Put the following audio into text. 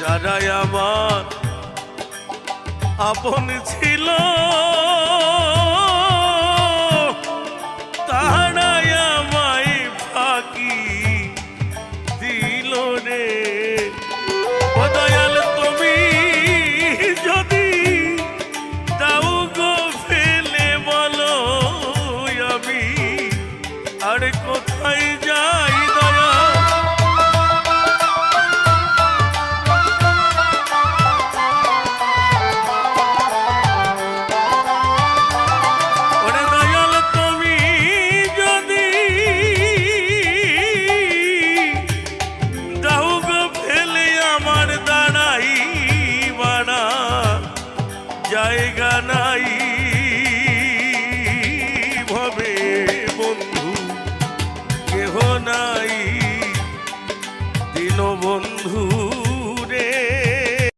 যারাই আমার আপন ছিল তারাই আমায় ফাঁকি দিল রে। ও দয়াল তুমি যদি দাও গো ফেলে বলো আমি আর কোথায় যাই দয়া। ওরে দয়াল তুমি যদি দাও গো ফেলে আমার দাঁড়াই বাড়া জায়গা নাই।